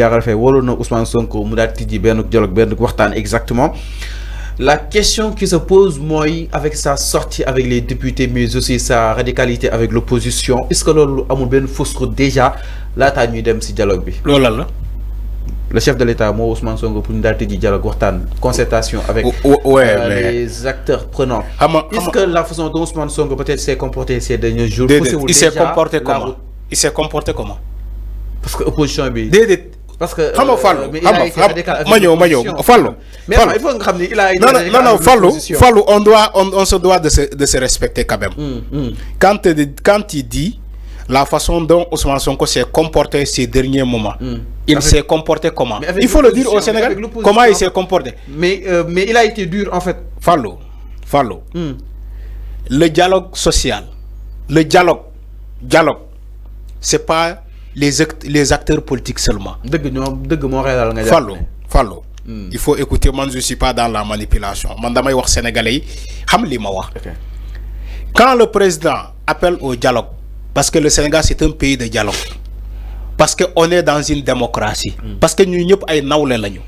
Diakhar Faye wóolu na Ousmane Sonko mu daal tijji benn dialogue benn waxtaan exactement la question qui se pose mooy avec sa sortie avec les députés mais aussi sa radicalité avec l'opposition est-ce que loolu amul benn fausse route déjà laataa ñuy dem ci dialogue bi. loolu la. Le chef de l'État moo Ousmane Sonko pour ñu daal tijji dialogue waxtaan concertation avec les acteurs prenants. Est-ce que la façon dont Ousmane Sonko peut-être s'est comporté ces derniers jours. il s'est comporté comment il s'est comporté comment. parce que opposition bi. Parce que xam nga Fallou Fallou mais il faut nga xam ni il a non Fallou on se doit de se respecter quand même. Quand il dit la façon dont Ousmane Sonko s'est comporté ces derniers moments. Il s'est comporté comment? Il faut le dire au Sénégal. Comment il s'est comporté? Mais il a été dur en fait. Fallou. Le dialogue social, le dialogue, c'est pas les acteurs politiques seulement. Fallou. Il faut écouter, moi je ne suis pas dans la manipulation. Mandamay wax sénégalais, xam li ma wax. Quand le président appelle au dialogue, parce que le Sénégal c'est un pays de dialogue, parce qu'on est dans une démocratie, parce que nous ñëpp ay nawlé lañu.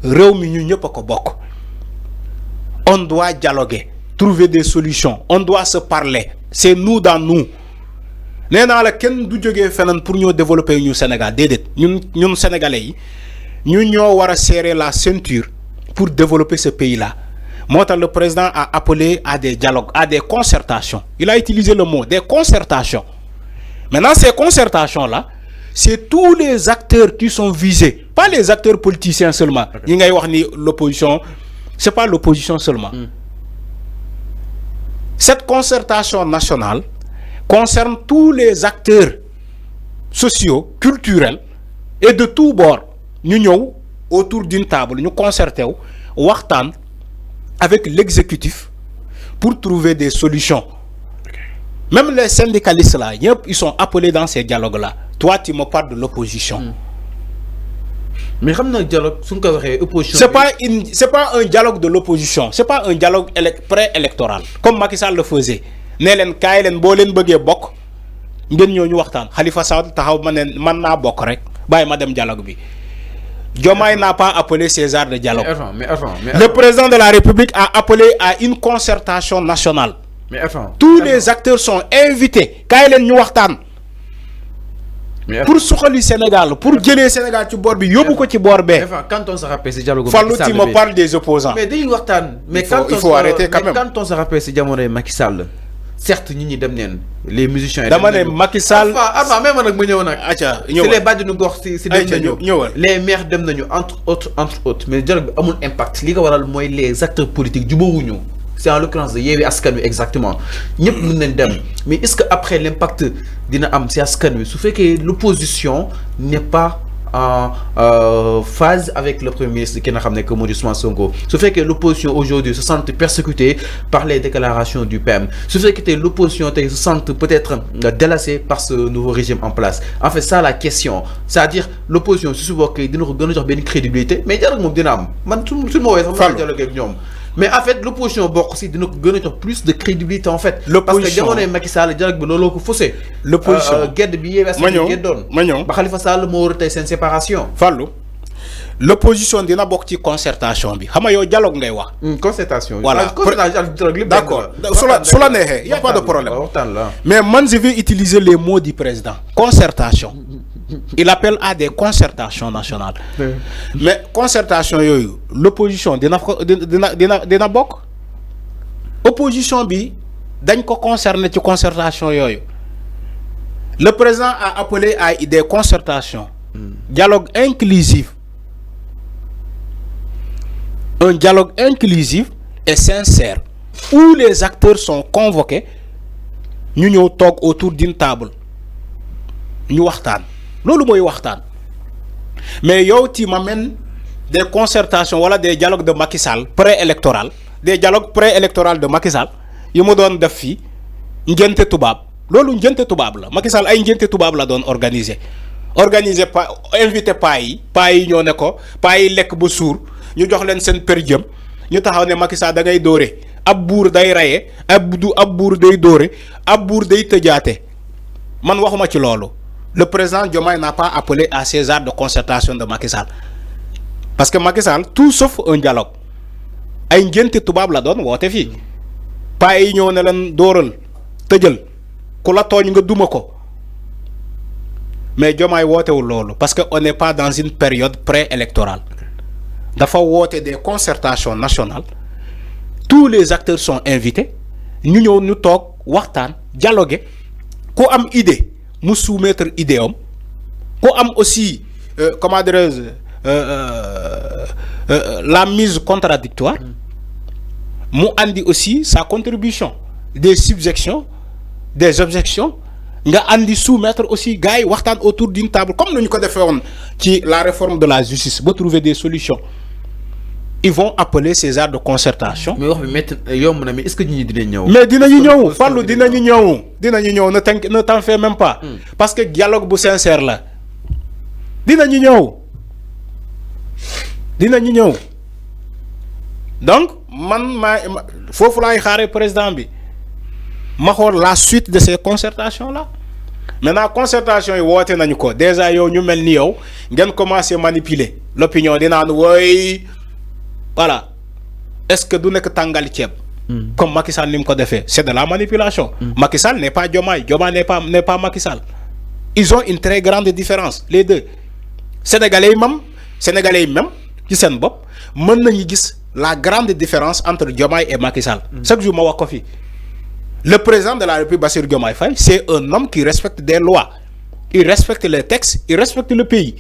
Réew mi ñu ñëpp ko bokk. On doit dialoguer, trouver des solutions, on doit se parler. C'est nous dans nous. Nee naa la kenn du jógee feneen pour ñoo développer ñu Sénégal déedéet ñun sénégalais yi ñu ñoo war a serrer la ceinture pour développer ce pays là. Moo tax le président a appelé à des dialogues, à des concertations. Il a utilisé le mot des concertations. Maintenant ces concertations là, c'est tous les acteurs qui sont visés, pas les acteurs politiciens seulement. Ñi ngay wax ni l'opposition, c'est pas l'opposition seulement. Cette concertation nationale concerne tous les acteurs sociaux, culturels et de tous bords. Nous sommes autour d'une table, nous concertons, waxtaan avec l'exécutif pour trouver des solutions. Même les syndicalistes là, ils sont appelés dans ces dialogues-là. Toi, tu me parles de l'opposition. Mais comme le dialogue, c'est pas un dialogue de l'opposition, c'est pas un dialogue pré-électoral, comme Macky Sall le faisait. Ne leen kaay leen boo leen bëggee bokk ngeen ñoo ñu waxtaan Khalifa Sall taxaw man naa bokk rek bàyyi ma dem dialogue bi. Diomaye n'a pas appelé César de dialogue. Mais le président de la République a appelé à une concertation nationale. Tous les acteurs sont invités kaay leen ñu waxtaan pour suqali Sénégal, pour jëlee Sénégal ci bord bi yóbbu ko ci bord bee. Quand on se rappelle ces dialogues, Fallou, tu me parles des opposants. Mais dañuy waxtaan mais il faut arrêter quand même. Quand on se rappelle ces jamonoy Macky Sall, certes ñi ñi dem neen les musiciens dama ne Macky Sall même nak ma ñëw nak c'est les bàjjenu gox ci dem nañu les maires dem nañu entre autres mais dialogue bi amul impact li ko waral mooy les acteurs politiques jubóowuñu. C'est en l'occurrence de Yewwi Askan Wi exactement ñëpp mën nañ dem mais est-ce que après l'impact dina am ci askan wi su fekkee l'opposition n'est pas en phase avec le premier ministre qui n'a jamais que Ousmane Sonko. Ce fait que l'opposition aujourd'hui se sente persécutée par les déclarations du PM. Ce fait que l'opposition se sente peut-être délassée par ce nouveau régime en place. En fait, ça la question. C'est-à-dire l'opposition, si vous voulez, il y a une crédibilité, mais il y a une dynamique. Tout le monde est dialogue avec nous. Mais en fait, l'opposition aussi donne plus de crédibilité en fait. Parce que quand on est Macky Sall, le dialogue est faussé. L'opposition. Khalifa Sall a une séparation. Fallou. L'opposition dina bokk ci concertation bi. Xam nga yow dialogue ngay wax. Concertation. Voilà. D'accord. Sur il y a pas de problème. Mais moi je vais utiliser les mots du président. Concertation. Il appelle à des concertations nationales. Mais concertation yoyu, l'opposition dina bokk. Opposition bi dañ ko concerner ci concertation yoyu. Le président a appelé à des concertations. Dialogue inclusif. Un dialogue inclusif et sincère où les acteurs sont convoqués. Ñu ñëw toog autour d'une table. Ñu waxtaan. Loolu mooy waxtaan. Mais yow tu m'amènes des concertations wala des dialogues de Macky Sall pré-électoral, des dialogues pré-électoral de Macky Sall yu mu doon def fii ngénte tubaab. Loolu ngénte tubaab la Macky Sall ay ngénte tubaab la doon organiser pas invité paa yi ñoo ne ko paa yi lekk ba suur ñu jox leen seen per jëm ñu taxaw ne Macky Sall da ngay dóore ab buur day raye ab buur day dóore ab buur day tëjaate man waxuma ci loolu le président Diomaye n'a pas appelé à ces heures de concertation de Macky Sall. Parce que Macky Sall, tout sauf un dialogue. Ay ngénte tubaab la doon woote fii paa yi ñëw ne leen dóoral tëjal ku la tooñ nga duma ko mais Diomaye wootewul loolu parce que on n'est pas dans une période préélectorale dafa woote des concertations nationales tous les acteurs sont invités ñu ñëw ñu toog waxtaan dialoguer ku am idée mu soumettre idée am ku am aussi comment dirais-je la mise contradictoire mu andi aussi sa contribution des subjections des objections nga andi soumettre aussi gars yi waxtaan autour d'une table comme nous ko defee woon ci la réforme de la justice ba trouver des solutions ils vont appeler ces heures de concertation. mais wax bi métti yomb na mais est-ce que ñi dinañ ñëw. mais dinañu ñëw Fallou dinañu ñëw ne t'en fais même pas. parce que dialogue bu sincère la dinañu ñëw donc man foofu laay xaaree président bi ma xool la suite de ces concertations là maintenant concertation yi woote nañu ko déjà yow ñu mel ni yow ngeen commencer manipuler l'opinion di naan wooy voilà est-ce que du nekk tàngali ceeb. comme Macky Sall ni mu ko defee c'est de la manipulation. Macky Sall n'est pas Diomaye n'est pas Macky Sall. Ils ont une très grande différence les deux sénégalais yi même ci seen bopp mën nañu gis la grande différence entre Diomaye et Macky Sall. Chaque jour ma wax ko fi le président de la République Bassirou Diomaye Faye c'est un homme qui respecte des lois il respecte les textes il respecte le pays.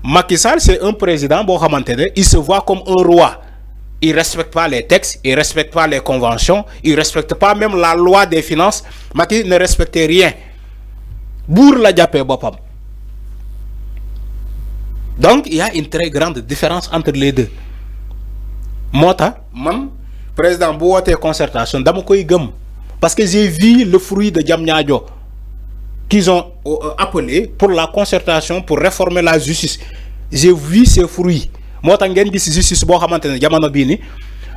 Macky Sall c'est un président boo xamante ne il se voit comme un roi il respecte pas les textes il respecte pas les conventions il respecte pas même la loi des finances Macky ne respectait rien buur la jàppee boppam. Donc il y a une très grande différence entre les deux moo tax man président bu wootee concertation dama koy gëm parce que j'ai vu le fruit de Diamniadio qu'ils ont appelé pour la concertation pour réformer la justice j'ai vu ces fruits moo tax ngeen gis justice boo xamante ne jamono bii ni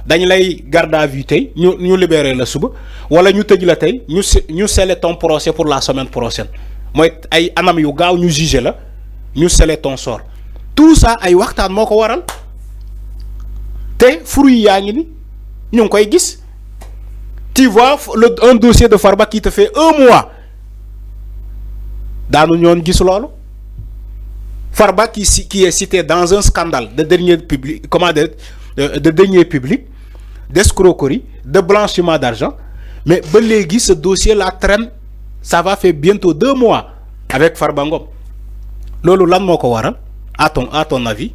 dañ lay garde à vue tey ñu libérer la suba wala ñu tëj la tey ñu sceller ton procès pour la semaine prochaine mooy ay anam yu gaaw ñu juger la ñu sceller ton sort tout ça ay waxtaan moo ko waral te fruits yaa ngi ni ñu ngi koy gis tu vois un dossier de Farba qui te fait 1 mois daanu ñoon gis loolu Farba qui est cité dans un scandale de deniers publics de deniers publics d'escroquerie de blanchiment d'argent mais ba léegi ce dossier la traîne ça va faire bientôt 2 mois avec Farba Ngom loolu lan moo ko waral à ton avis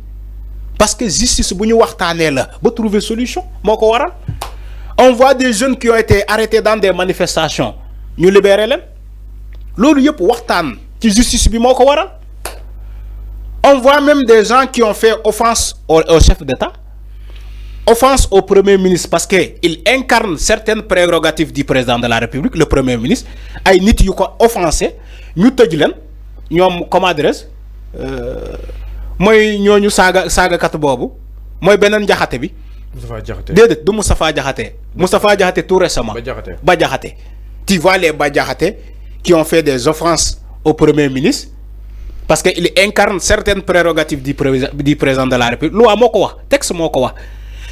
parce que justice bu ñu waxtaanee la ba trouver solution moo ko waral on voit des jeunes qui ont été arrêtés dans des manifestations ñu libérer leen loolu yëpp waxtaan ci justice bi moo ko waral on voit même des gens qui ont fait offense au chef d'État offense au premier ministre parce que il incarne certaines prérogatives du président de la République le premier ministre ay nit yu ko offensé ñu tëj leen ñoom comment dirais-je mooy ñooñu saagakat boobu mooy beneen Jaxate bi. Moustapha Diakhaté déedéet du Moustapha Diakhaté tout récemment. Bah Diakhaté tu vois les Bah Diakhaté qui ont fait des offenses au premier ministre parce que il incarne certaines prérogatives du président de la République loi moo ko wax texte moo ko wax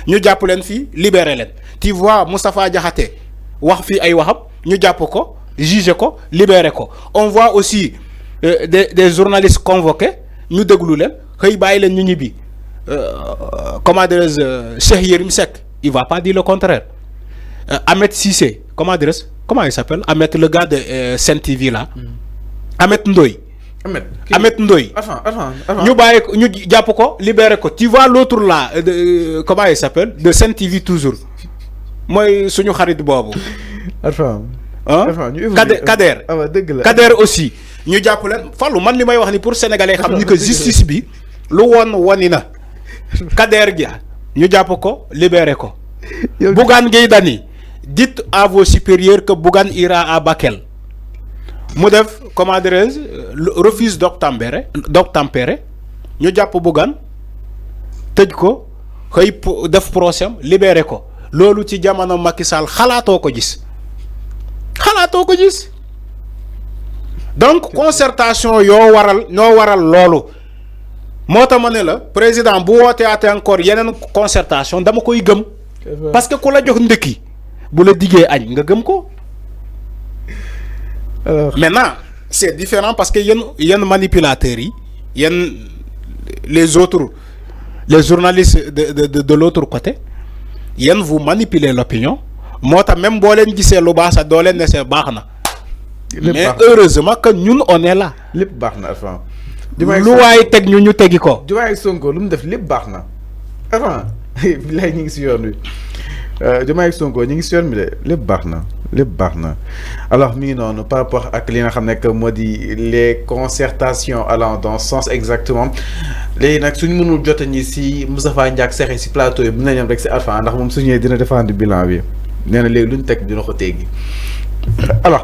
ñu jàpp leen fii libérer leen tu vois Moustapha Diakhaté wax fii ay waxam ñu jàpp ko juger ko libérer ko on voit aussi des journalistes convoqués ñu déglu leen xëy bàyyi leen ñu ñibbi comment dirais-je Cheikh Yérim Seck il va pas dire le contraire Ahmed Cissé comment il s'appelle Ahmed le gars de Sen TV là Ahmed Ndoye ñu bàyyi ko ñu jàpp ko libéré ko tu vois l'autre là comment il s'appelle de Sen TV toujours mooy suñu xarit boobu Kader aussi ñu jàpp leen Fallou man li may wax ni pour sénégalais xam ni que justice bi lu woni na Kader gi ñu jàpp ko libéré ko Bougane Gueye Dany dites à vos supérieurs que Bougane ira à Bakel mu def comment dirais-je refuse d'obtempérer ñu jàpp Bougane tëj ko xëy def procès libéré ko loolu ci jamono Macky Sall xalaatoo ko gis donc concertation yoo waral ñoo waral loolu moo tax ma ne la président bu wootee ate encore yeneen concertation dama koy gëm parce que ku la jox ndëkki bu la diggee añ nga gëm ko. Maintenant c'est différent parce que yenn manipulateurs yi yenn les autres les journalistes de l'autre côté yenn vous manipulez l'opinion moo tax même boo leen gisee lu baax sax doo leen ne c'est baax na. mais heureusement que ñun on est là. lépp baax na avant. lu waay teg ñu tegi ko. Diomaye Sonko lu mu def lépp baax na avant bilaay ñu ngi si yoon wi Diomaye Sonko ñu ngi si yoon bi de lépp baax na lépp baax na alors mi ngi noonu par rapport ak li nga xam ne que moo di les concertations allant dans ce sens exactement léegi nag suñu mënul jot ñi si Moustapha Ndiack Sexe si plateau yi mën nañu am rek si Alpha ndax moom su ñëwee dina défendre bilan bi nee na léegi lu ñu teg dina ko teggi alors.